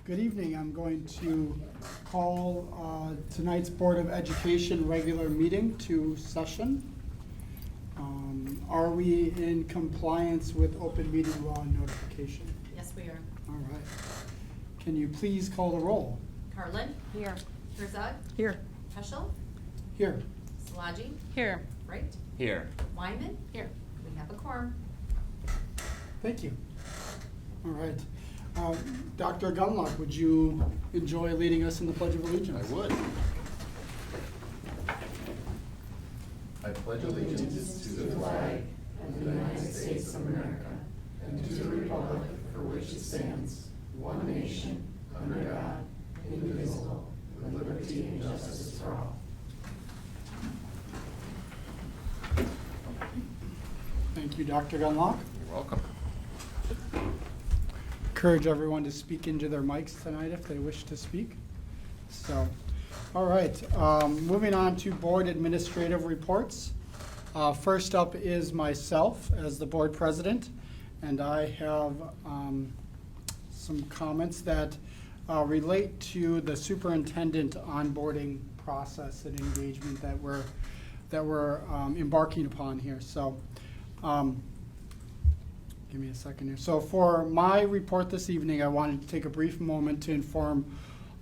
Good evening. I'm going to call tonight's Board of Education regular meeting to session. Are we in compliance with open meeting law and notification? Yes, we are. All right. Can you please call the roll? Carlin? Here. Herzog? Here. Heschel? Here. Szilagyi? Here. Wright? Here. Wyman? Here. We have a quorum. Thank you. All right. Dr. Gunlock, would you enjoy leading us in the Pledge of Allegiance? I would. I pledge allegiance to the flag of the United States of America and to the republic for which it stands, one nation, under God, indivisible, with liberty and justice for all. Thank you, Dr. Gunlock. You're welcome. Encourage everyone to speak into their mics tonight if they wish to speak. So, all right, moving on to board administrative reports. First up is myself as the board president, and I have some comments that relate to the superintendent onboarding process and engagement that we're embarking upon here. So, give me a second here. So for my report this evening, I wanted to take a brief moment to inform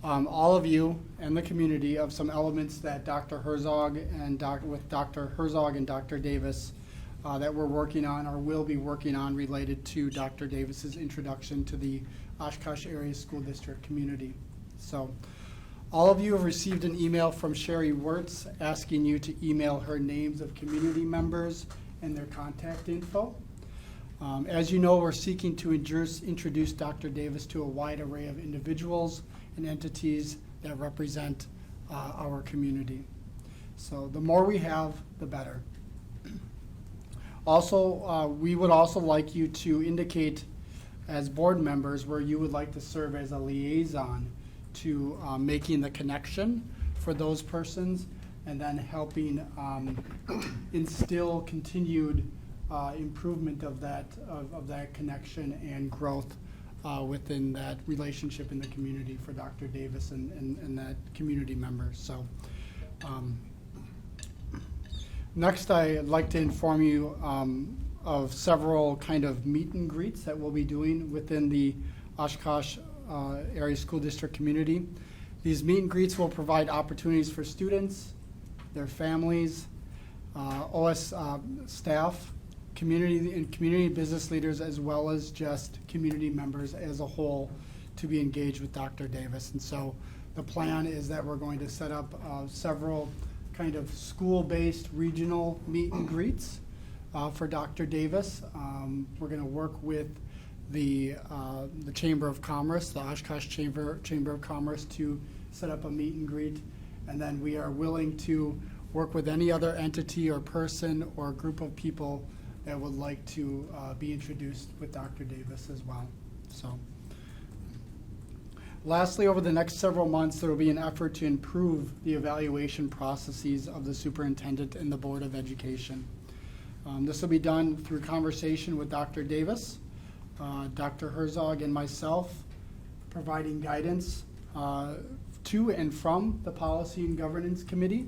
all of you and the community of some elements that Dr. Herzog and with Dr. Herzog and Dr. Davis that we're working on or will be working on related to Dr. Davis's introduction to the Oshkosh Area School District community. So all of you have received an email from Sherry Wirtz asking you to email her names of community members and their contact info. As you know, we're seeking to introduce Dr. Davis to a wide array of individuals and entities that represent our community. So the more we have, the better. Also, we would also like you to indicate as board members where you would like to serve as a liaison to making the connection for those persons and then helping instill continued improvement of that connection and growth within that relationship in the community for Dr. Davis and that community members. So next I'd like to inform you of several kind of meet and greets that we'll be doing within the Oshkosh Area School District community. These meet and greets will provide opportunities for students, their families, OS staff, community business leaders, as well as just community members as a whole to be engaged with Dr. Davis. And so the plan is that we're going to set up several kind of school-based regional meet and greets for Dr. Davis. We're going to work with the Chamber of Commerce, the Oshkosh Chamber of Commerce, to set up a meet and greet. And then we are willing to work with any other entity or person or group of people that would like to be introduced with Dr. Davis as well. So, lastly, over the next several months, there will be an effort to improve the evaluation processes of the superintendent and the Board of Education. This will be done through conversation with Dr. Davis, Dr. Herzog, and myself, providing guidance to and from the Policy and Governance Committee,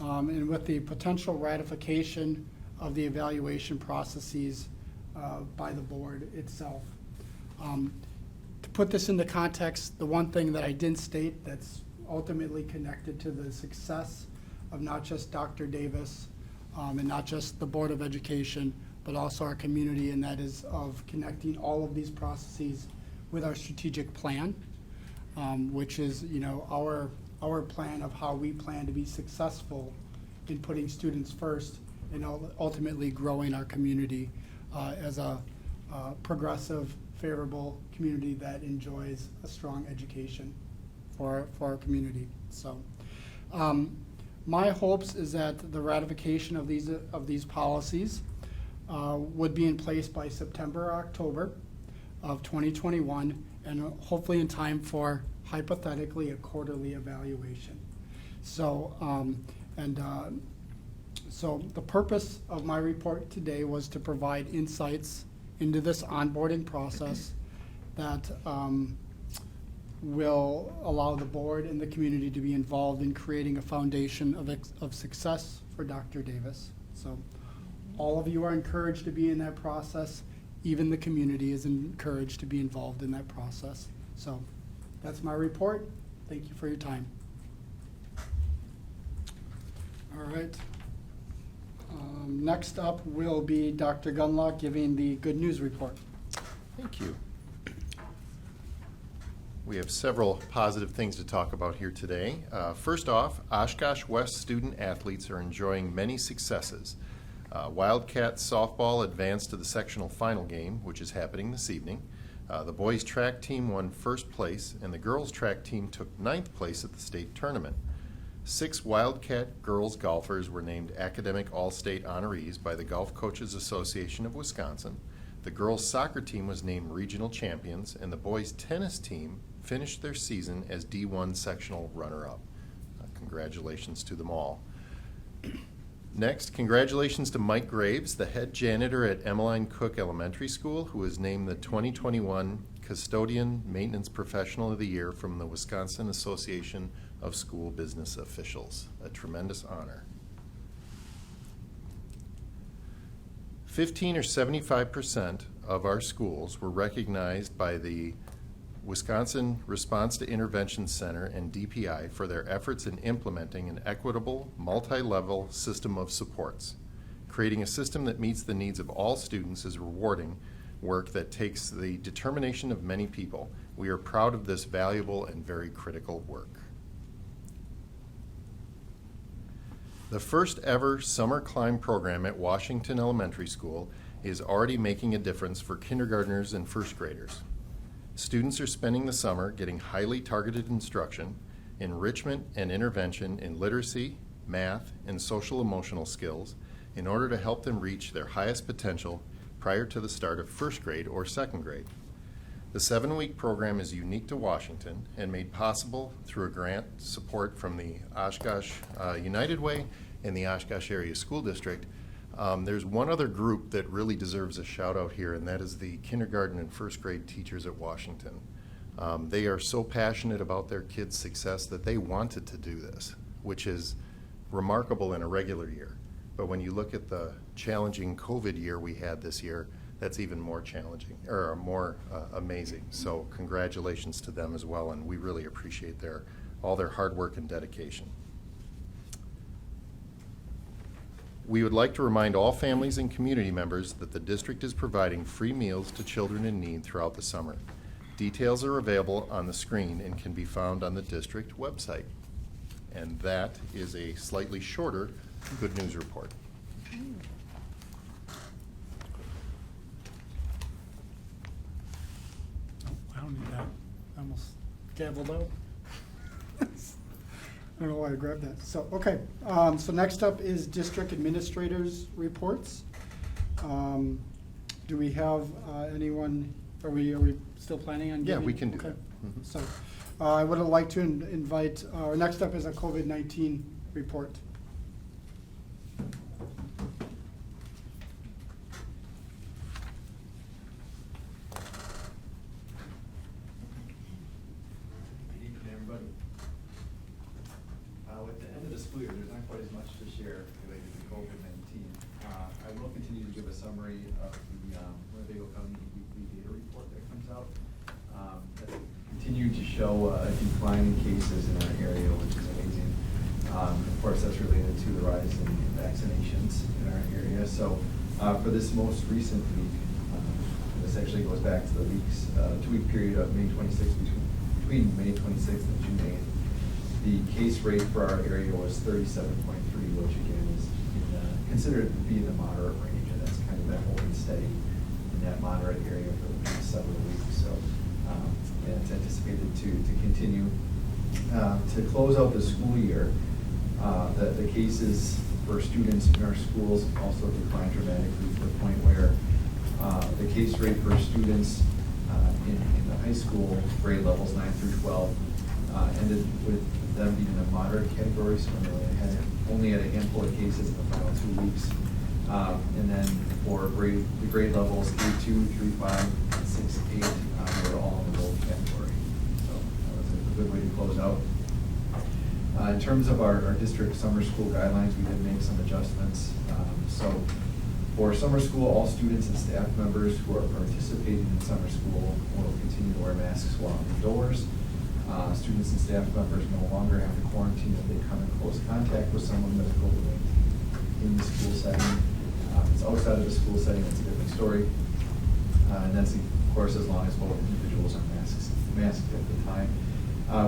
and with the potential ratification of the evaluation processes by the board itself. To put this into context, the one thing that I didn't state that's ultimately connected to the success of not just Dr. Davis and not just the Board of Education, but also our community, and that is of connecting all of these processes with our strategic plan, which is, you know, our plan of how we plan to be successful in putting students first and ultimately growing our community as a progressive, favorable community that enjoys a strong education for our community. So my hopes is that the ratification of these policies would be in place by September or October of 2021, and hopefully in time for hypothetically a quarterly evaluation. So so the purpose of my report today was to provide insights into this onboarding process that will allow the board and the community to be involved in creating a foundation of success for Dr. Davis. So all of you are encouraged to be in that process. Even the community is encouraged to be involved in that process. So that's my report. Thank you for your time. All right. Next up will be Dr. Gunlock giving the good news report. Thank you. We have several positive things to talk about here today. First off, Oshkosh West student athletes are enjoying many successes. Wildcats softball advanced to the sectional final game, which is happening this evening. The boys track team won first place, and the girls track team took 9th place at the state tournament. 6 Wildcat girls golfers were named Academic All-State honorees by the Golf Coaches Association of Wisconsin. The girls soccer team was named regional champions, and the boys tennis team finished their season as D1 sectional runner-up. Congratulations to them all. Next, congratulations to Mike Graves, the head janitor at Emmeline Cook Elementary School, who was named the 2021 Custodian Maintenance Professional of the Year from the Wisconsin Association of School Business Officials. A tremendous honor. 15 or 75% of our schools were recognized by the Wisconsin Response to Intervention Center and DPI for their efforts in implementing an equitable, multi-level system of supports. Creating a system that meets the needs of all students is rewarding work that takes the determination of many people. We are proud of this valuable and very critical work. The first ever summer climb program at Washington Elementary School is already making a difference for kindergartners and first graders. Students are spending the summer getting highly targeted instruction, enrichment and intervention in literacy, math, and social emotional skills in order to help them reach their highest potential prior to the start of first grade or second grade. The 7-week program is unique to Washington and made possible through a grant support from the Oshkosh United Way and the Oshkosh Area School District. There's one other group that really deserves a shout out here, and that is the kindergarten and first grade teachers at Washington. They are so passionate about their kids' success that they wanted to do this, which is remarkable in a regular year. But when you look at the challenging COVID year we had this year, that's even more challenging, or more amazing. So congratulations to them as well, and we really appreciate all their hard work and dedication. We would like to remind all families and community members that the district is providing free meals to children in need throughout the summer. Details are available on the screen and can be found on the district website. And that is a slightly shorter good news report. I don't need that. I almost gavelled out. I don't know why I grabbed that. So, okay. So next up is district administrators' reports. Do we have anyone, are we still planning on Yeah, giving? we can do Okay. that. Mhm. So I would like to invite, next up is a COVID-19 report. Good evening, everybody. With the end of the school year, there's not quite as much to share related to COVID-19. I will continue to give a summary of the Winnebago County weekly data report that comes out. That's continued to show a decline in cases in our area, which is amazing. Of course, that's related to the rise in vaccinations in our area. So for this most recent week, this actually goes back to the 2-week period of May 26th, between May 26th and June 8th. The case rate for our area was 37.3, which again is considered to be in the moderate range, and that's kind of been holding steady in that moderate area for the past several weeks. So and it's anticipated to continue. To close out the school year, the cases for students in our schools also declined dramatically to the point where the case rate for students in the high school grade levels 9 through 12 ended with them being in a moderate category, so only had a handful of cases in the final 2 weeks. And then for the grade levels 3-2, 3-5, and 6-8, they were all in the low category. So In terms of our district summer school guidelines, we did make some adjustments. So for summer school, all students and staff members who are participating in summer school will continue to wear masks while indoors. Students and staff members no longer have to quarantine if they come in close contact with someone with COVID-19 in the school setting. If it's outside of the school setting, it's a different story. And that's, of course, as long as both individuals are masked at the time.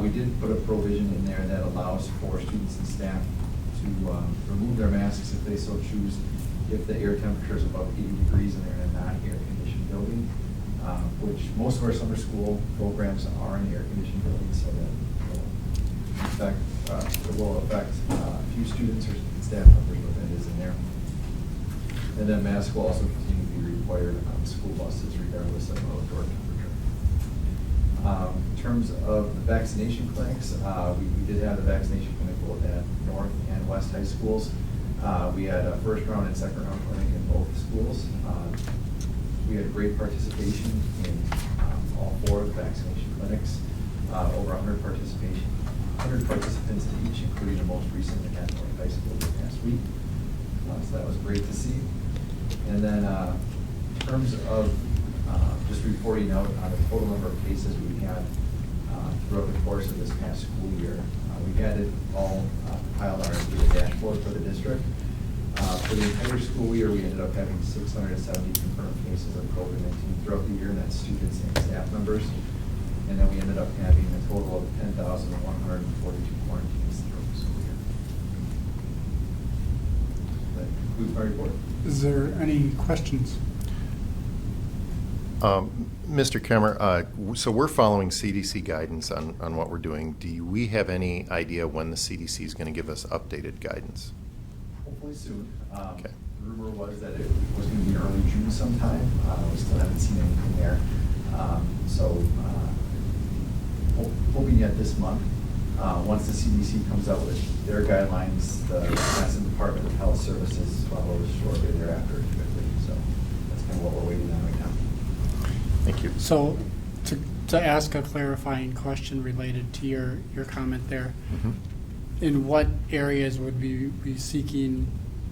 We did put a provision in there that allows for students and staff to remove their masks if they so choose, if the air temperature is above 80 degrees and they're in a non-air-conditioned building, which most of our summer school programs are in air-conditioned buildings, so that it will affect a few students or staff members, but that is in there. And then masks will also continue to be required on school buses regardless of outdoor temperature. In terms of the vaccination clinics, we did have the vaccination clinic both at North and West High Schools. We had a first round and second round clinic in both schools. We had great participation in all 4 of the vaccination clinics. Over 100 participants in each, including the most recent at North High School this past week. So that was great to see. And then in terms of just reporting out on the total number of cases we had throughout the course of this past school year, we had it all compiled on our data dashboard for the district. For the entire school year, we ended up having 670 confirmed cases of COVID-19 throughout the year, and that's students and staff members. And then we ended up having a total of 10,142 quarantines throughout the school year. That concludes my report. Is there any questions? Mr. Kemmer, so we're following CDC guidance on what we're doing. Do we have any idea when the CDC is going to give us updated guidance? Hopefully soon. Okay. The rumor was that it was going to be early June sometime. We still haven't seen anything there. Hoping yet this month. Once the CDC comes out with their guidelines, the Wisconsin Department of Health Services follows shortly thereafter typically. So that's kind of what we're waiting on right now. Thank you. So to ask a clarifying question related to your comment there, Mhm. in what areas would we be seeking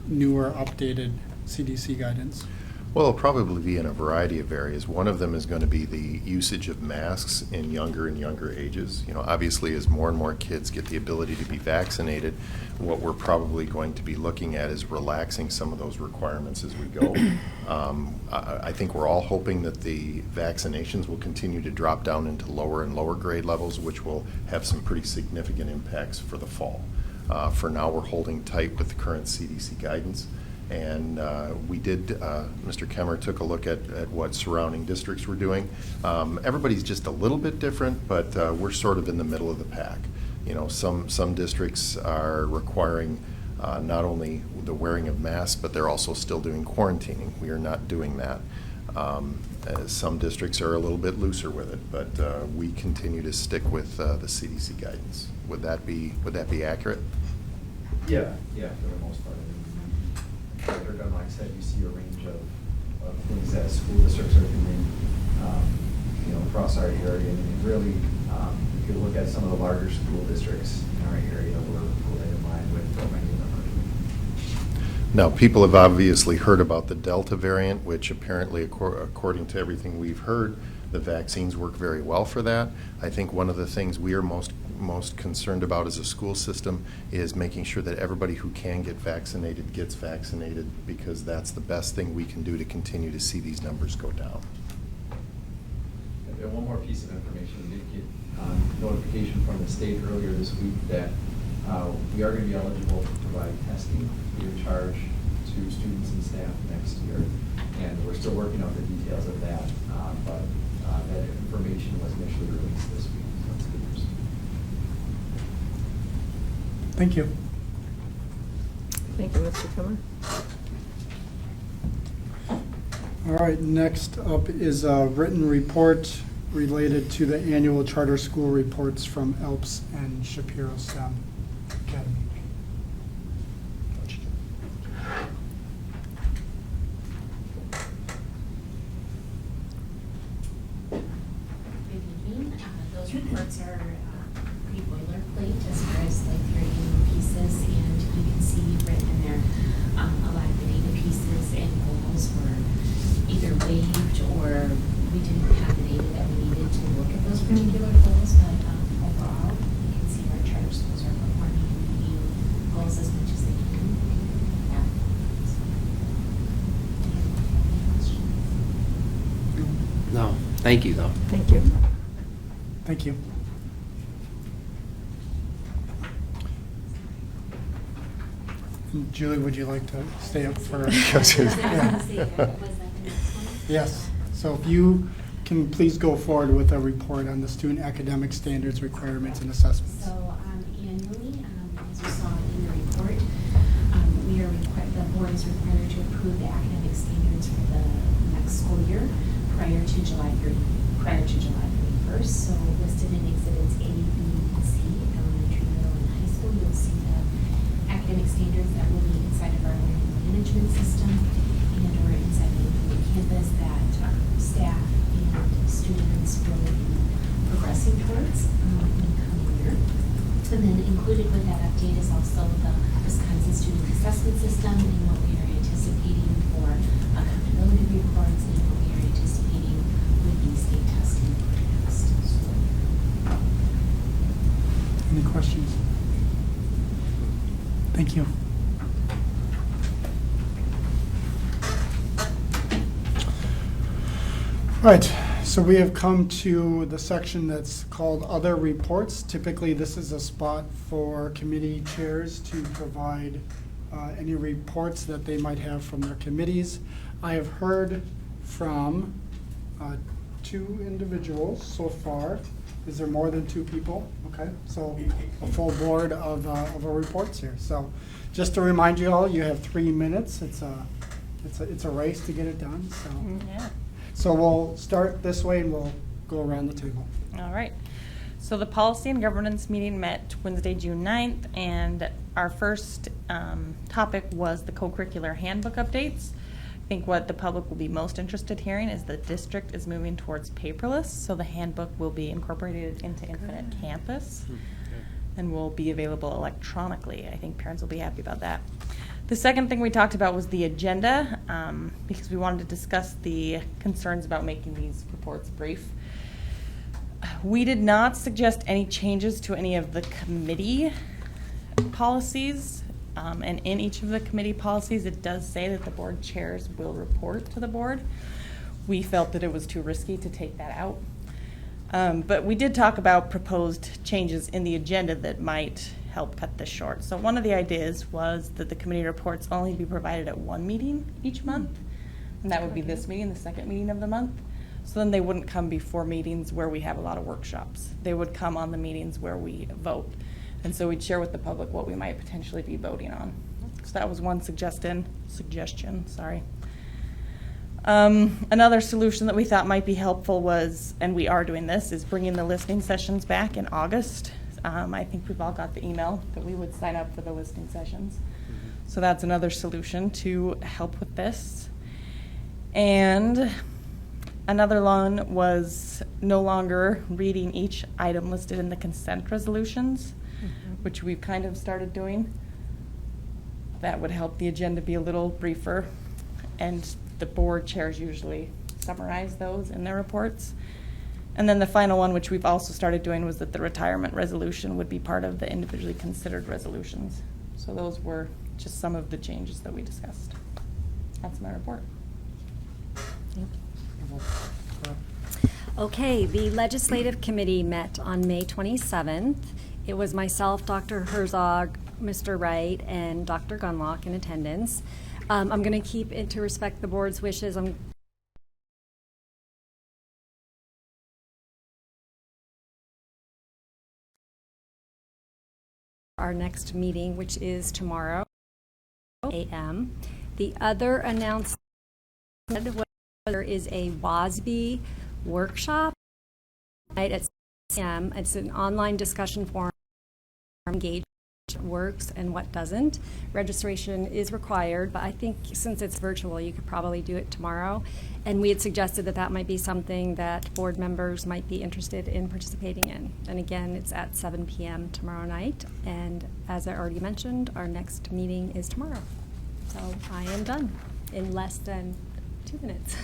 newer, updated CDC guidance? Well, it'll probably be in a variety of areas. One of them is going to be the usage of masks in younger and younger ages. You know, obviously, as more and more kids get the ability to be vaccinated, what we're probably going to be looking at is relaxing some of those requirements as we go. I think we're all hoping that the vaccinations will continue to drop down into lower and lower grade levels, which will have some pretty significant impacts for the fall. For now, we're holding tight with the current CDC guidance. And we did, Mr. Kemmer took a look at what surrounding districts were doing. Everybody's just a little bit different, but we're sort of in the middle of the pack. You know, some districts are requiring not only the wearing of masks, but they're also still doing quarantining. We are not doing that. Some districts are a little bit looser with it, but we continue to stick with the CDC guidance. Would that be accurate? Yeah, for the most part. Dr. Dunlap said you see a range of things that school districts are doing, across our area. And really, if you look at some of the larger school districts in our area, we're right in line with what many of them are doing. Now, people have obviously heard about the Delta variant, which apparently, according to everything we've heard, the vaccines work very well for that. I think one of the things we are most concerned about as a school system is making sure that everybody who can get vaccinated gets vaccinated, because that's the best thing we can do to continue to see these numbers go down. And one more piece of information, we did get notification from the state earlier this week that we are going to be eligible to provide testing free of charge to students and staff next year. And we're still working out the details of that, but that information was initially released this week. So that's good news. Thank you. Thank you, Mr. Kummer. All right, next up is a written report related to the annual charter school reports from Alps and Shapiro STEM Academy. Good evening. Those reports are pretty boilerplate as far as like your see written in there, a lot of the data pieces and goals were either waived or we didn't have the data that we needed to look at those particular goals, but overall, you can see our charter schools are performing and meeting goals as much as they can. Yeah. So, any questions? No, thank you, though. Thank you. Thank you. Julie, would you like to stay up for? Was that Yeah. the next one? Yes, so if you can please go forward with a report on the student academic standards, requirements, and assessments. So annually, as you saw in the report, the board is required to approve the academic standards for the next school year prior to July 31st. So listed in exhibits A, B, and C, elementary, middle, and high school, you'll see the academic standards that will be inside of our learning management system and or inside of the campus that our staff and students will be progressing towards in the coming year. And then included with that update is also the Wisconsin Student Assessment System and what we are anticipating for accountability reports and what we are anticipating with the state testing for next school year. Any questions? Thank you. Right, so we have come to the section that's called Other Reports. Typically, this is a spot for committee chairs to provide any reports that they might have from their committees. I have heard from 2 individuals so far. Is there more than 2 people? Okay, so a full board of reports here. So just to remind you all, you have 3 minutes. It's a race to get it done. So. Yeah. So we'll start this way and we'll go around the table. All right. So the policy and governance meeting met Wednesday, June 9th, and our first topic was the co-curricular handbook updates. I think what the public will be most interested hearing is the district is moving towards paperless, so the handbook will be incorporated into Infinite Campus and will be available electronically. I think parents will be happy about that. The second thing we talked about was the agenda, because we wanted to discuss the concerns about making these reports brief. We did not suggest any changes to any of the committee policies, and in each of the committee policies, it does say that the board chairs will report to the board. We felt that it was too risky to take that out. But we did talk about proposed changes in the agenda that might help cut this short. So one of the ideas was that the committee reports only be provided at 1 meeting each month, and that would be this meeting, the second meeting of the month. So then they wouldn't come before meetings where we have a lot of workshops. They would come on the meetings where we vote. And so we'd share with the public what we might potentially be voting on. So that was one suggestion. Another solution that we thought might be helpful was, and we are doing this, is bringing the listening sessions back in August. I think we've all got the email that we would sign up for the listening sessions. So that's another solution to help with this. And another one was no longer reading each item listed in the consent resolutions, which we've kind of started doing. That would help the agenda be a little briefer, and the board chairs usually summarize those in their reports. And then the final one, which we've also started doing, was that the retirement resolution would be part of the individually considered resolutions. So those were just some of the changes that we discussed. That's my report. Okay, the Legislative Committee met on May 27th. It was myself, Dr. Herzog, Mr. Wright, and Dr. Gunlock in attendance. I'm going to keep it to respect the board's wishes. Our next meeting, which is tomorrow, a.m. The other announcement was there is a WASB workshop at 6 p.m. It's an online discussion forum engagement works and what doesn't. Registration is required, but I think since it's virtual, you could probably do it tomorrow. And we had suggested that that might be something that board members might be interested in participating in. And again, it's at 7 p.m. tomorrow night. And as I already mentioned, our next meeting is tomorrow. So I am done in less than 2 minutes.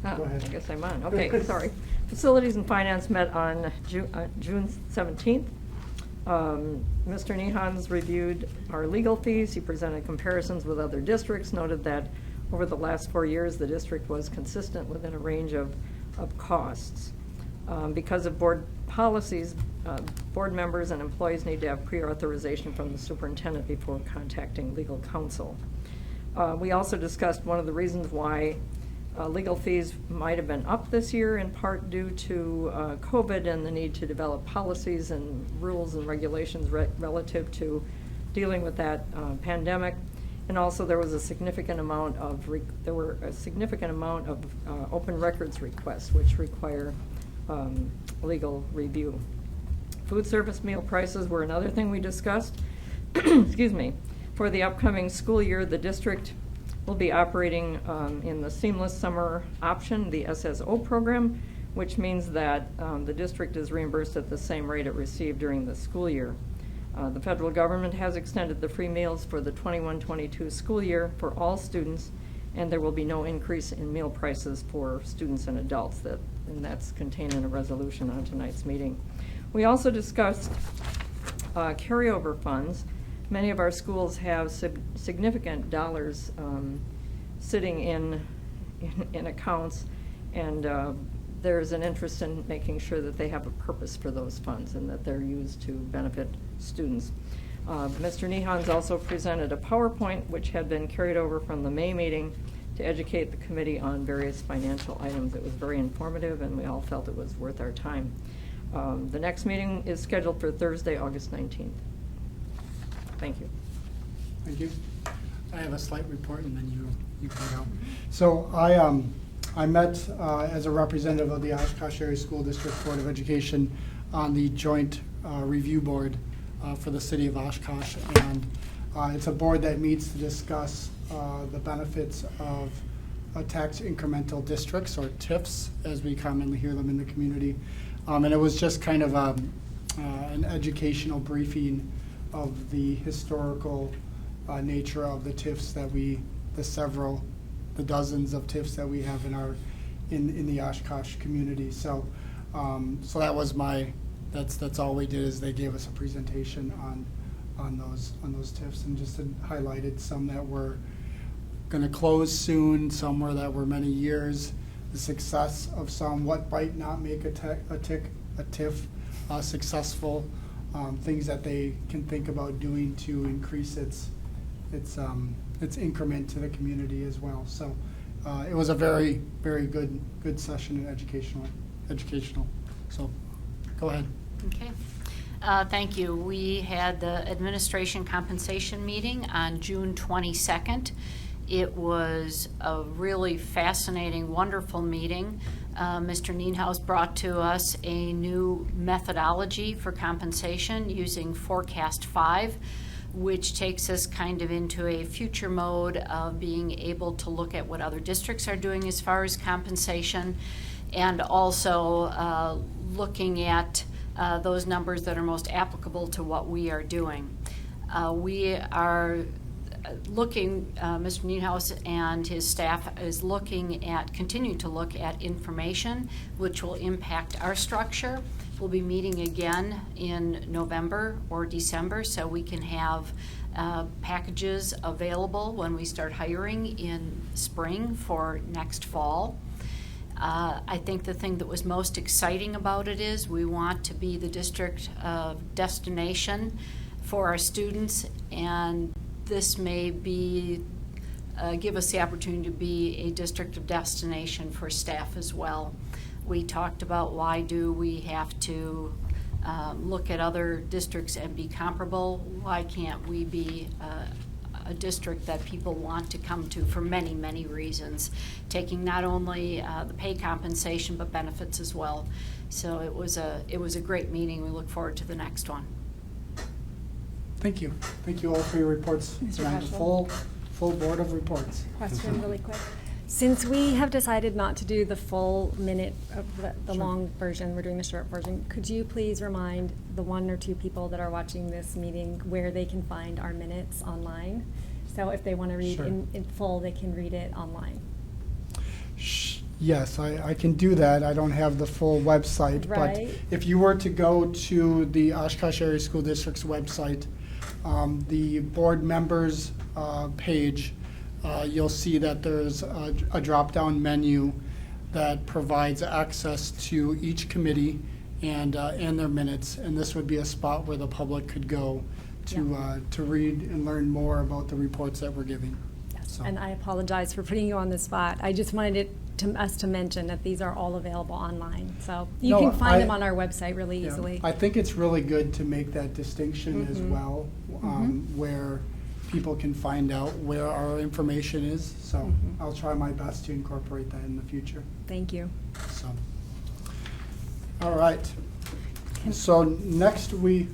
Go ahead. I guess I'm on. Okay, sorry. Facilities and Finance met on June 17th. Mr. Nehans reviewed our legal fees. He presented comparisons with other districts, noted that over the last 4 years, the district was consistent within a range of costs. Because of board policies, board members and employees need to have pre-authorization from the superintendent before contacting legal counsel. We also discussed one of the reasons why legal fees might have been up this year, in part due to COVID and the need to develop policies and rules and regulations relative to dealing with that pandemic. And also there was a significant amount of open records requests which require legal review. Food service meal prices were another thing we discussed. Excuse me. For the upcoming school year, the district will be operating in the Seamless Summer Option, the SSO program, which means that the district is reimbursed at the same rate it received during the school year. The federal government has extended the free meals for the 21-22 school year for all students, and there will be no increase in meal prices for students and adults, and that's contained in a resolution on tonight's meeting. We also discussed carryover funds. Many of our schools have significant dollars sitting in accounts, and there's an interest in making sure that they have a purpose for those funds and that they're used to benefit students. Mr. Nehans also presented a PowerPoint which had been carried over from the May meeting to educate the committee on various financial items. It was very informative, and we all felt it was worth our time. The next meeting is scheduled for Thursday, August 19th. Thank you. Thank you. I have a slight report, and then you can go. So I met as a representative of the Oshkosh Area School District Board of Education on the joint review board for the city of Oshkosh, and it's a board that meets to discuss the benefits of tax incremental districts, or TIFs, as we commonly hear them in the community. And it was just kind of an educational briefing of the historical nature of the TIFs that the dozens of TIFs that we have in the Oshkosh community. So that was that's all we did, is they gave us a presentation on those TIFs, and just highlighted some that were going to close soon, some that were many years, the success of some, what might not make a TIF successful, things that they can think about doing to increase its increment to the community as well. So it was a very, very good session and educational. So go ahead. Okay. Thank you. We had the administration compensation meeting on June 22nd. It was a really fascinating, wonderful meeting. Mr. Nienhaus brought to us a new methodology for compensation using Forecast 5, which takes us kind of into a future mode of being able to look at what other districts are doing as far as compensation, and also looking at those numbers that are most applicable to what we are doing. We are looking, Mr. Nienhaus and his staff is continuing to look at information which will impact our structure. We'll be meeting again in November or December, so we can have packages available when we start hiring in spring for next fall. I think the thing that was most exciting about it is we want to be the district of destination for our students, and this may be give us the opportunity to be a district of destination for staff as well. We talked about why do we have to look at other districts and be comparable? Why can't we be a district that people want to come to for many, many reasons, taking not only the pay compensation but benefits as well. So it was a great meeting. We look forward to the next one. Thank you. Thank you all for your reports. Mr. Tonight, Peschel? full board of reports. Question really quick. Since we have decided not to do the full minute of the Sure. long version, we're doing the short version, could you please remind the 1 or 2 people that are watching this meeting where they can find our minutes online? So if they want to read Sure. in full, they can read it online. Yes, I can do that. I don't have the full website. Right. But if you were to go to the Oshkosh Area School District's website, the board members page, you'll see that there's a drop-down menu that provides access to each committee and their minutes. And this would be a spot where the public could go to read and learn more about the reports that we're giving. Yes. So- And I apologize for putting you on the spot. I just wanted us to mention that these are all available online. So you No, can find I- them on our website really Yeah, easily. I think it's really good to make that distinction as Mhm. well, where people can find out where our information is. So Mhm. I'll try my best to incorporate that in the future. Thank you. So, all right. So next is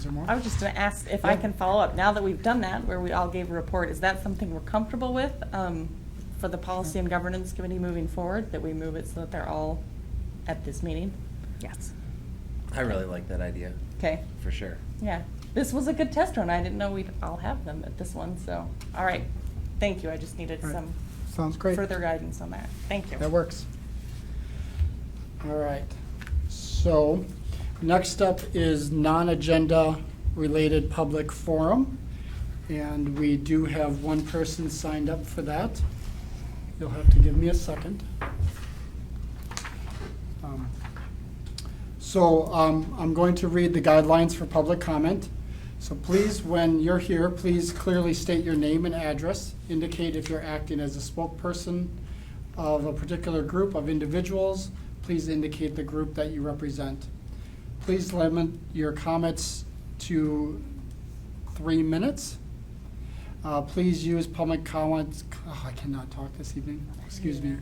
there more? I was just gonna ask if I Yeah. can follow up, now that we've done that, where we all gave a report, is that something we're comfortable with, for the Policy and Governance Committee moving forward, that we move it so that they're all at this meeting? Yes. I really like that idea, Okay, for sure. yeah. This was a good test run. I didn't know we'd all have them at this one, so, all right. Thank you. I just needed All right. some Sounds great. further guidance on that. Thank you. That works. All right. So next up is non-agenda related public forum. And we do have one person signed up for that. You'll have to give me a second. I'm going to read the guidelines for public comment. So please, when you're here, please clearly state your name and address. Indicate if you're acting as a spokesperson of a particular group of individuals. Please indicate the group that you represent. Please limit your comments to 3 minutes. Please use public comments. Oh, I cannot talk this evening. Excuse me.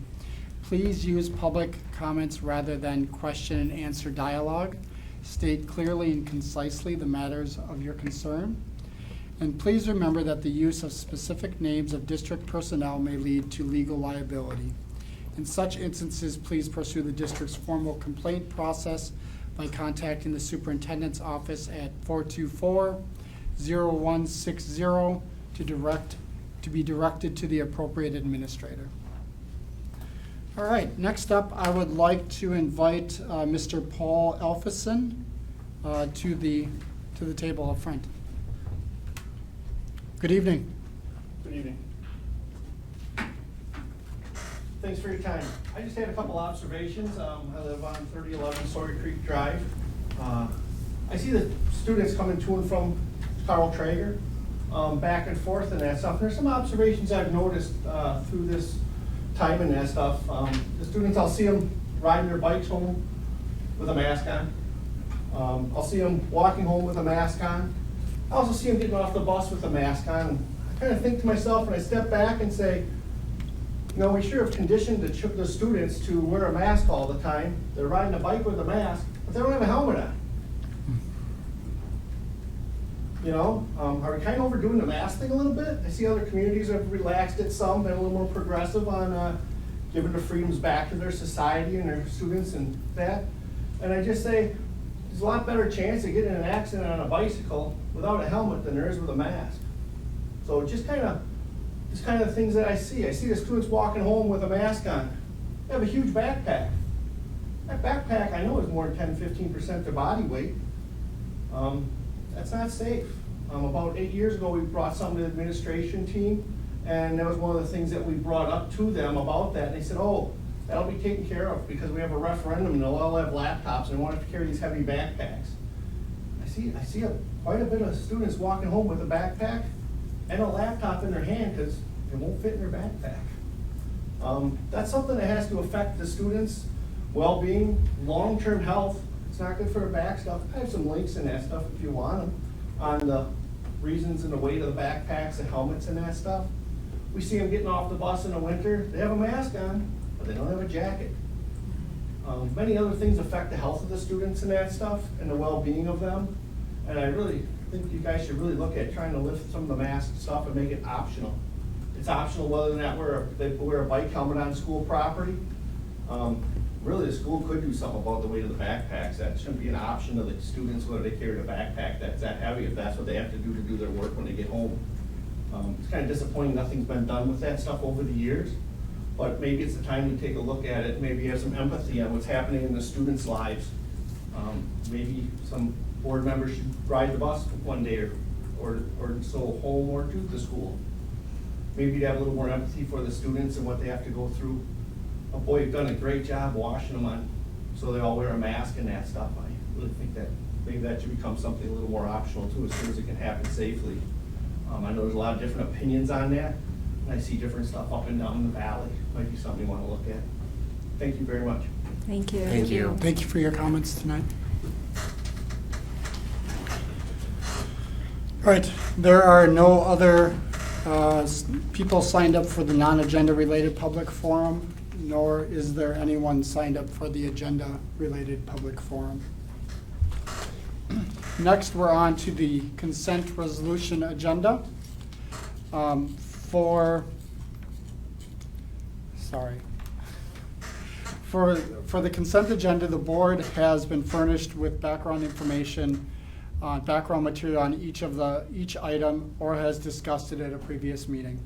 Please use public comments rather than question and answer dialogue. State clearly and concisely the matters of your concern. And please remember that the use of specific names of district personnel may lead to legal liability. In such instances, please pursue the district's formal complaint process by contacting the superintendent's office at 424-0160 to be directed to the appropriate administrator. All right, next up, I would like to invite Mr. Paul Elfison to the table up front. Good evening. Good evening. Thanks for your time. I just had a couple observations. I live on 3011 Sawyer Creek Drive. I see the students coming to and from Carl Traeger, back and forth and that stuff. There's some observations I've noticed through this time and that stuff. The students, I'll see them riding their bikes home with a mask on. I'll see them walking home with a mask on. I also see them getting off the bus with a mask on. I kind of think to myself, and I step back and say, you know, we sure have conditioned the students to wear a mask all the time. They're riding a bike with a mask, but they don't have a helmet on. You know, are we kind of overdoing the mask thing a little bit? I see other communities have relaxed it some, been a little more progressive on giving the freedoms back to their society and their students and that. And I just say, there's a lot better chance of getting in an accident on a bicycle without a helmet than there is with a mask. So just kind of the things that I see. I see the students walking home with a mask on. They have a huge backpack. That backpack I know is more than 10-15% their body weight. That's not safe. About 8 years ago, we brought some to the administration team, and that was one of the things that we brought up to them about that. And they said, oh, that'll be taken care of because we have a referendum and they'll all have laptops and they won't have to carry these heavy backpacks. I see quite a bit of students walking home with a backpack and a laptop in their hand because it won't fit in their backpack. That's something that has to affect the students' well-being, long-term health. It's not good for their back stuff. I have some links in that stuff if you want them on the reasons in the weight of the backpacks, the helmets and that stuff. We see them getting off the bus in the winter, they have a mask on, but they don't have a jacket. Many other things affect the health of the students and that stuff, and the well-being of them. And I really think you guys should really look at trying to lift some of the mask stuff and make it optional. It's optional whether or not they wear a bike helmet on school property. Really, the school could do something about the weight of the backpacks. That shouldn't be an option to the students whether they carry a backpack that's that heavy, if that's what they have to do their work when they get home. It's kind of disappointing nothing's been done with that stuff over the years, but maybe it's the time we take a look at it, maybe have some empathy on what's happening in the students' lives. Maybe some board members should ride the bus one day or so home or to the school. Maybe you'd have a little more empathy for the students and what they have to go through. Oh boy, you've done a great job washing them on, so they all wear a mask and that stuff. I really think that maybe that should become something a little more optional too, as soon as it can happen safely. I know there's a lot of different opinions on that, and I see different stuff up and down the valley. Might be something you want to look at. Thank you very much. Thank you. Thank you. Thank you for your comments tonight. All right, there are no other people signed up for the non-agenda related public forum, nor is there anyone signed up for the agenda related public forum. Next, we're on to the consent resolution agenda. For the consent agenda, the board has been furnished with background information, background material on each item, or has discussed it at a previous meeting.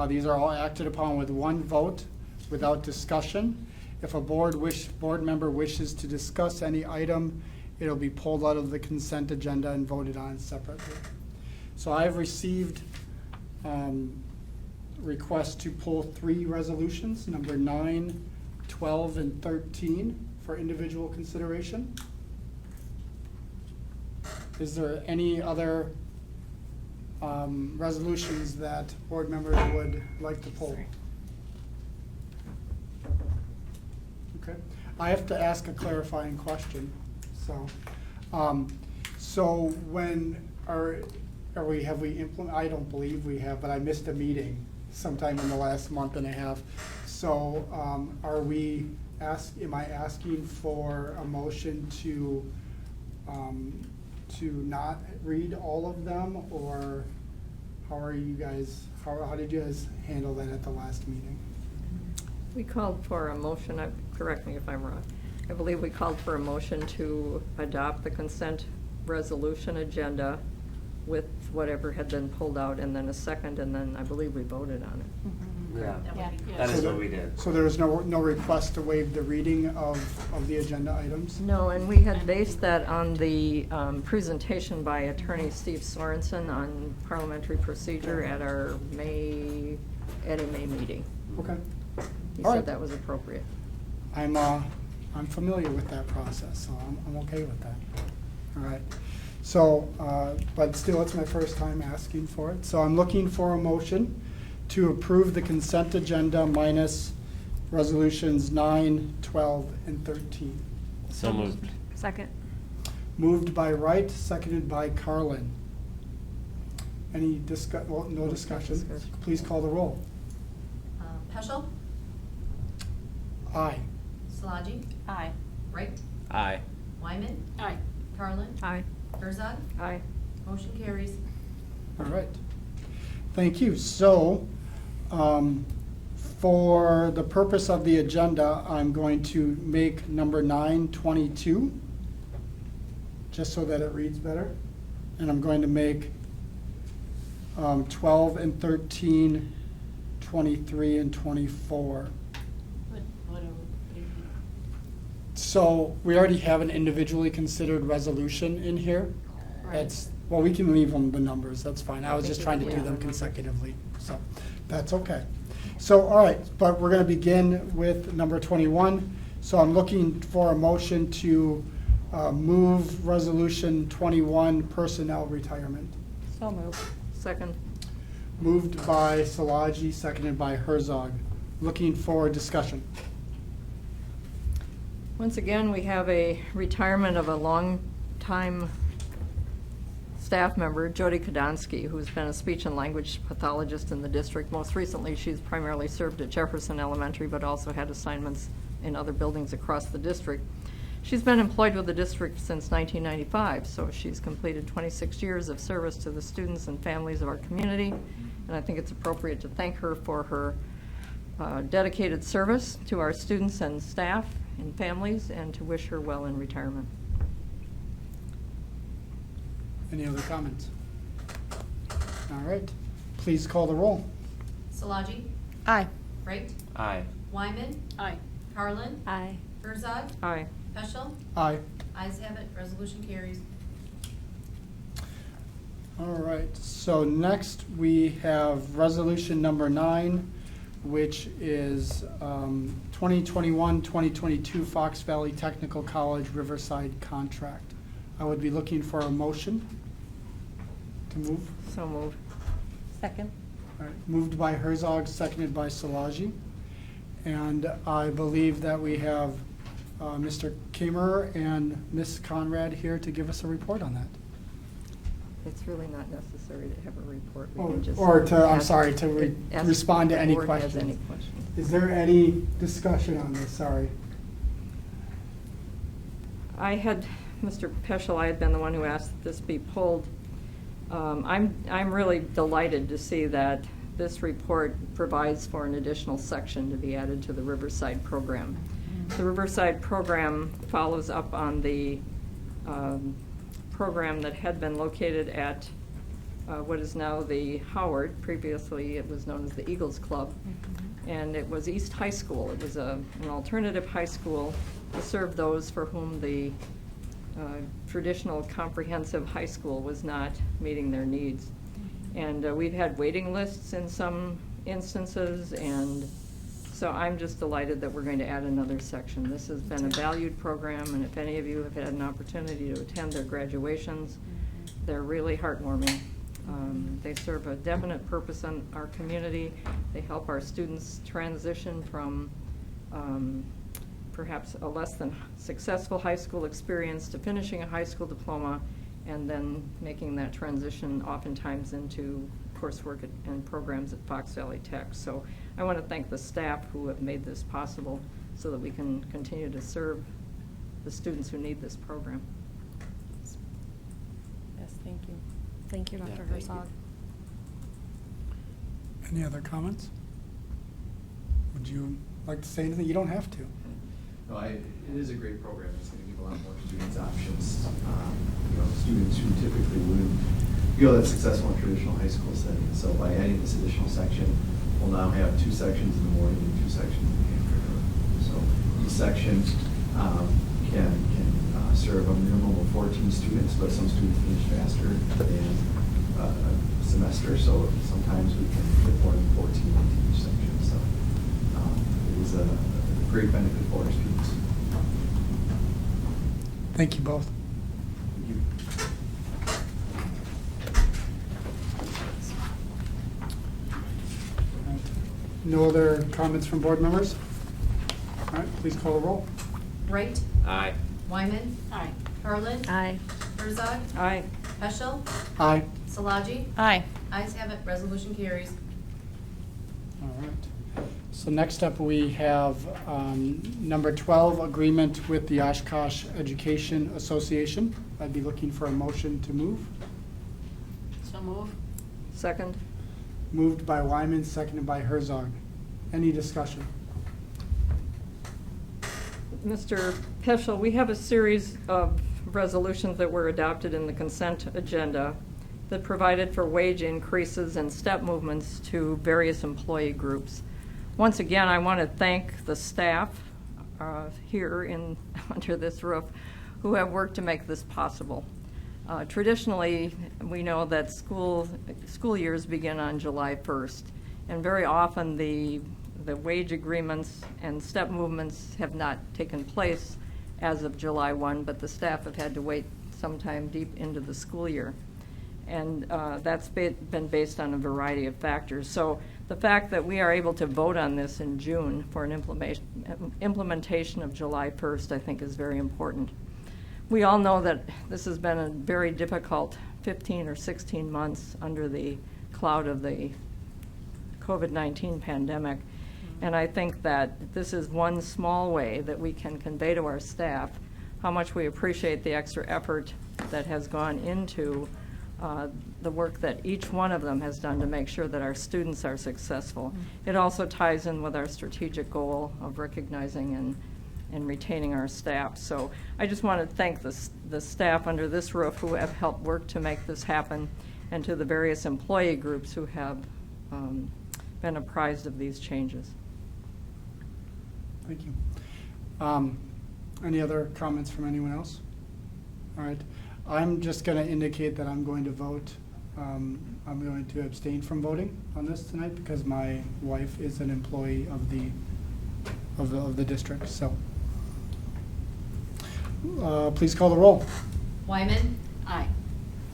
These are all acted upon with one vote without discussion. If a board member wishes to discuss any item, it'll be pulled out of the consent agenda and voted on separately. So I've received requests to pull 3 resolutions, number 9, 12, and 13, for individual consideration. Is there any other resolutions that board members would like to pull? Okay. I have to ask a clarifying question. So when have we implemented? I don't believe we have, but I missed a meeting sometime in the last month and a half. So am I asking for a motion to not read all of them, or how did you guys handle that at the last meeting? We called for a motion, correct me if I'm wrong. I believe we called for a motion to adopt the consent resolution agenda with whatever had been pulled out, and then a second, and then I believe we voted on it. Yeah, That would be good. that is what we did. So there was no request to waive the reading of the agenda items? No, and we had based that on the presentation by Attorney Steve Sorensen on parliamentary procedure at our May meeting. Okay. He All right. said that was appropriate. I'm familiar with that process, so I'm okay with that. All right. So, but still, it's my first time asking for it. So I'm looking for a motion to approve the consent agenda minus resolutions 9, 12, and 13. So moved. Second. Moved by Wright, seconded by Carlin. Any no discussion. Please call the roll. Peschel, Aye. Szilagyi, Aye. Wright, Aye. Wyman, Aye. Carlin, Aye. Herzog, Aye. motion carries. All right. Thank you. So, for the purpose of the agenda, I'm going to make number 9, 22, just so that it reads better. And I'm going to make 12 and 13, 23 and 24. So we already have an individually considered resolution in here. Well, we can leave them the numbers, that's fine. I was just trying to do them consecutively, so that's okay. So, all right, but we're gonna begin with number 21. So I'm looking for a motion to move resolution 21, personnel retirement. So moved. Second. Moved by Szilagyi, seconded by Herzog. Looking for discussion. Once again, we have a retirement of a long-time staff member, Jody Kodonsky, who's been a speech and language pathologist in the district. Most recently, she's primarily served at Jefferson Elementary, but also had assignments in other buildings across the district. She's been employed with the district since 1995, so she's completed 26 years of service to the students and families of our community, and I think it's appropriate to thank her for her dedicated service to our students and staff and families, and to wish her well in retirement. Any other comments? All right, please call the roll. Szilagyi, Aye. Wright, Aye. Wyman, Aye. Carlin, Aye. Herzog, Aye. Peschel. Aye. Ayes have it, resolution carries. All right, so next we have resolution number 9, which is 2021-2022 Fox Valley Technical College Riverside contract. I would be looking for a motion to move. So moved. Second. All right, moved by Herzog, seconded by Szilagyi. And I believe that we have Mr. Kamer and Ms. Conrad here to give us a report on that. It's really not necessary to have a report. We Oh, can just or to- I'm ask- sorry, to ask respond to if the any board has questions. any questions. Is there any discussion on this? Sorry. Mr. Peschel, I had been the one who asked that this be pulled. I'm really delighted to see that this report provides for an additional section to be added to the Riverside program. The Riverside program follows up on the program that had been located at what is now the Howard. Previously, it was known as the Eagles Club. And it was East High School. It was an alternative high school to serve those for whom the traditional comprehensive high school was not meeting their needs. And we've had waiting lists in some instances, and so I'm just delighted that we're going to add another section. This has been a valued program, and if any of you have had an opportunity to attend their graduations, they're really heartwarming. They serve a definite purpose in our community. They help our students transition from perhaps a less than successful high school experience to finishing a high school diploma, and then making that transition oftentimes into coursework and programs at Fox Valley Tech. So I want to thank the staff who have made this possible so that we can continue to serve the students who need this program. Yes, thank you. Thank you, Dr. Yeah, thank you. Herzog. Any other comments? Would you like to say anything? You don't have to. No, it is a great program. It's going to give a lot more students options. Students who typically wouldn't feel that successful in traditional high school settings. So by adding this additional section, we'll now have 2 sections in the morning and 2 sections in the afternoon. So each section can serve a minimum of 14 students, but some students finish faster than a semester. So sometimes we can get more than 14 into each section. So it is a great benefit for our students. Thank you both. Thank you. No other comments from board members? All right, please call the roll. Wright, Aye. Wyman, Aye. Carlin, Aye. Herzog, Aye. Peschel, Aye. Szilagyi. Aye. Ayes have it, resolution carries. All right. So next up, we have number 12, agreement with the Oshkosh Education Association. I'd be looking for a motion to move. So move. Second. Moved by Wyman, seconded by Herzog. Any discussion? Mr. Peschel, we have a series of resolutions that were adopted in the consent agenda that provided for wage increases and step movements to various employee groups. Once again, I want to thank the staff here under this roof who have worked to make this possible. Traditionally, we know that school years begin on July 1st, and very often the wage agreements and step movements have not taken place as of July 1, but the staff have had to wait sometime deep into the school year. And that's been based on a variety of factors. So the fact that we are able to vote on this in June for an implementation of July 1st, I think is very important. We all know that this has been a very difficult 15 or 16 months under the cloud of the COVID-19 pandemic. And I think that this is one small way that we can convey to our staff how much we appreciate the extra effort that has gone into the work that each one of them has done to make sure that our students are successful. It also ties in with our strategic goal of recognizing and retaining our staff. So I just want to thank the staff under this roof who have helped work to make this happen, and to the various employee groups who have been apprised of these changes. Thank you. Any other comments from anyone else? All right. I'm just going to indicate that I'm going to vote. I'm going to abstain from voting on this tonight because my wife is an employee of the district. So, please call the roll. Wyman? Aye.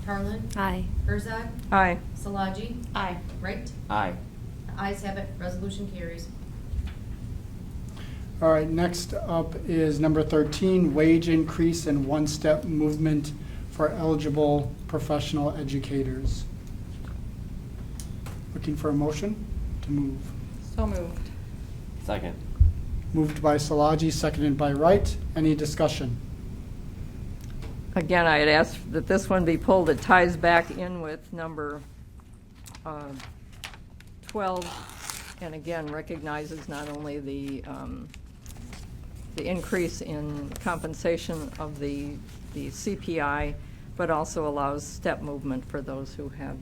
Carlin? Aye. Herzog? Aye. Szilagyi? Aye. Wright? Aye. The ayes have it, resolution carries. All right, next up is number 13, wage increase and one-step movement for eligible professional educators. Looking for a motion to move. So moved. Second. Moved by Szilagyi, seconded by Wright. Any discussion? Again, I had asked that this one be pulled. It ties back in with number 12, and again recognizes not only the increase in compensation of the CPI, but also allows step movement for those who have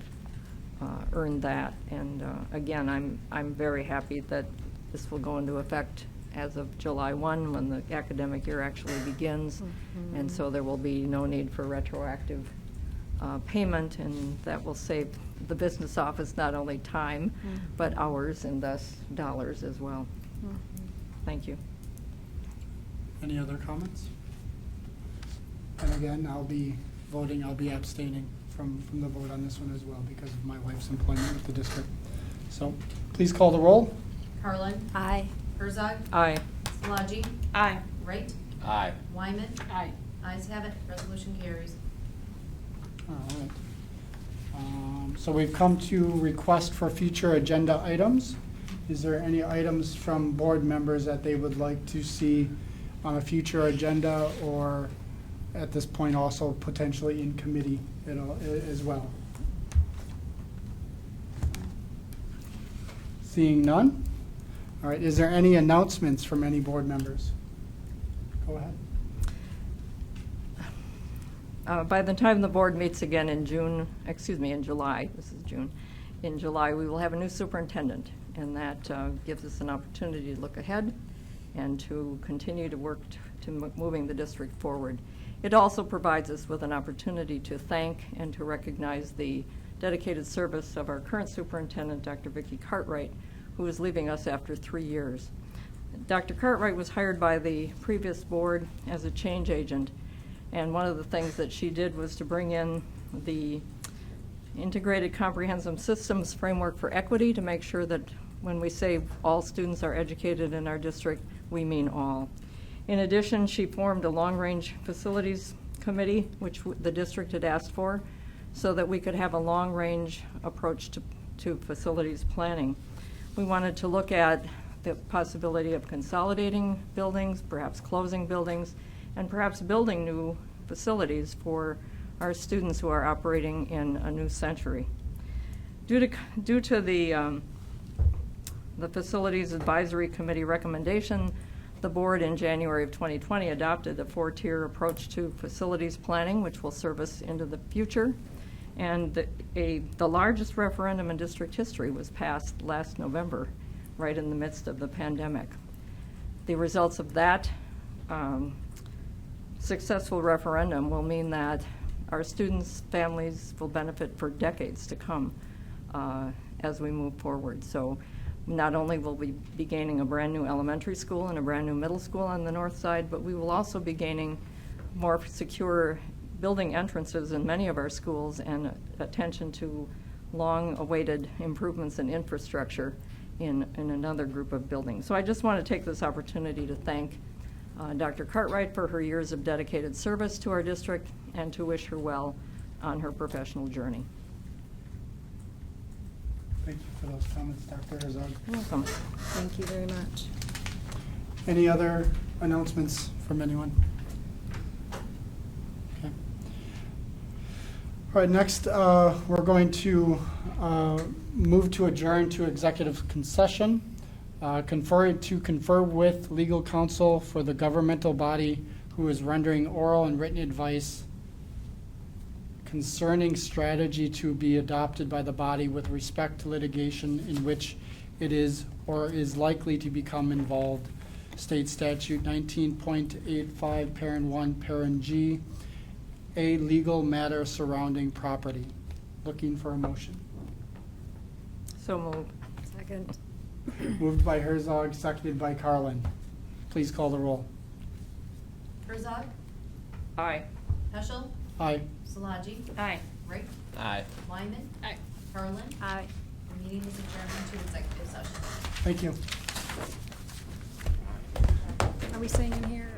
earned that. And again, I'm very happy that this will go into effect as of July 1, when the academic year actually begins. And so there will be no need for retroactive payment, and that will save the business office not only time, but hours and thus dollars as well. Thank you. Any other comments? And again, I'll be abstaining from the vote on this one as well because of my wife's employment with the district. So please call the roll. Carlin? Aye. Herzog? Aye. Szilagyi? Aye. Wright? Aye. Wyman? Aye. Ayes have it, resolution carries. All right. So we've come to request for future agenda items. Is there any items from board members that they would like to see on a future agenda, or at this point also potentially in committee as well? Seeing none? All right, is there any announcements from any board members? Go ahead. By the time the board meets again in July, this is June, in July, we will have a new superintendent, and that gives us an opportunity to look ahead and to continue to work to moving the district forward. It also provides us with an opportunity to thank and to recognize the dedicated service of our current superintendent, Dr. Vicki Cartwright, who is leaving us after 3 years. Dr. Cartwright was hired by the previous board as a change agent, and one of the things that she did was to bring in the integrated comprehensive systems framework for equity to make sure that when we say all students are educated in our district, we mean all. In addition, she formed a long-range facilities committee, which the district had asked for, so that we could have a long-range approach to facilities planning. We wanted to look at the possibility of consolidating buildings, perhaps closing buildings, and perhaps building new facilities for our students who are operating in a new century. Due to the Facilities Advisory Committee recommendation, the board in January of 2020 adopted a 4-tier approach to facilities planning, which will serve us into the future. And the largest referendum in district history was passed last November, right in the midst of the pandemic. The results of that successful referendum will mean that our students' families will benefit for decades to come as we move forward. So not only will we be gaining a brand new elementary school and a brand new middle school on the north side, but we will also be gaining more secure building entrances in many of our schools and attention to long-awaited improvements in infrastructure in another group of buildings. So I just want to take this opportunity to thank Dr. Cartwright for her years of dedicated service to our district and to wish her well on her professional journey. Thank you for those comments, Dr. Herzog. You're welcome. Thank you very much. Any other announcements from anyone? Okay. All right, next, we're going to move to adjourn to executive concession. Confer with legal counsel for the governmental body who is rendering oral and written advice concerning strategy to be adopted by the body with respect to litigation in which it is or is likely to become involved. State Statute 19.85, Parent 1, Parent G, a legal matter surrounding property. Looking for a motion. So moved. Second. Moved by Herzog, seconded by Carlin. Please call the roll. Herzog, Aye. Heschel, Aye. Szilagyi, Aye. Wright, Aye. Wyman, Aye. Carlin. Aye. The meeting is adjourned to executive session. Thank you. Are we staying in here?